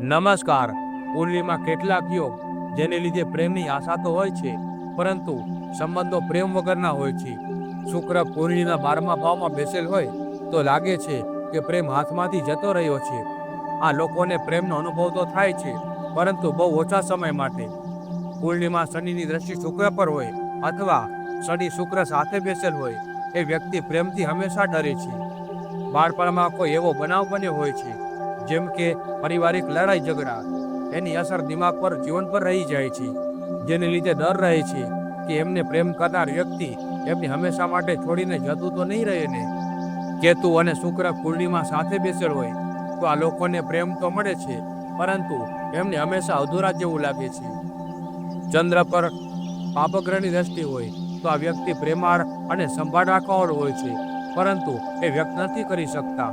નમસ્કાર. પૂર્ણિમા કેટલાક યોગ જેને લીધે પ્રેમની આશા તો હોય છે, પરંતુ સંબંધો પ્રેમ વગરના હોય છે. શુક્ર પૂર્ણિના 12મા ભાવમાં બેસેલ હોય તો લાગે છે કે પ્રેમ હાથમાંથી જતો રહ્યો છે. આ લોકોને પ્રેમનો અનુભવ તો થાય છે, પરંતુ બહુ ઓછા સમય માટે. પૂર્ણિમા શનિની દ્રષ્ટિ શુક્ર પર હોય અથવા શનિ શુક્ર સાથે બેસેલ હોય, એ વ્યક્તિ પ્રેમથી હંમેશા ડરે છે. બાળપણમાં કોઈ એવો બનાવ બન્યો હોય છે, જેમ કે પારિવારિક લડાઈ ઝઘડા. એની અસર દિમાગ પર જીવન પર રહી જાય છે, જેને લીધે ડર રહે છે કે એમને પ્રેમ કરનાર વ્યક્તિ એમને હંમેશા માટે છોડીને જતું તો નહીં રહે ને. કેતુ અને શુક્ર પૂર્ણિમા સાથે બેસેલ હોય તો આ લોકોને પ્રેમ તો મળે છે, પરંતુ એમને હંમેશા અધૂરા જેવું લાગે છે. ચંદ્ર પર પાપગ્રહની દ્રષ્ટિ હોય તો આ વ્યક્તિ પ્રેમાળ અને સંભાળ રાખવાવાળો હોય છે, પરંતુ એ વ્યક્ત નથી કરી શકતા.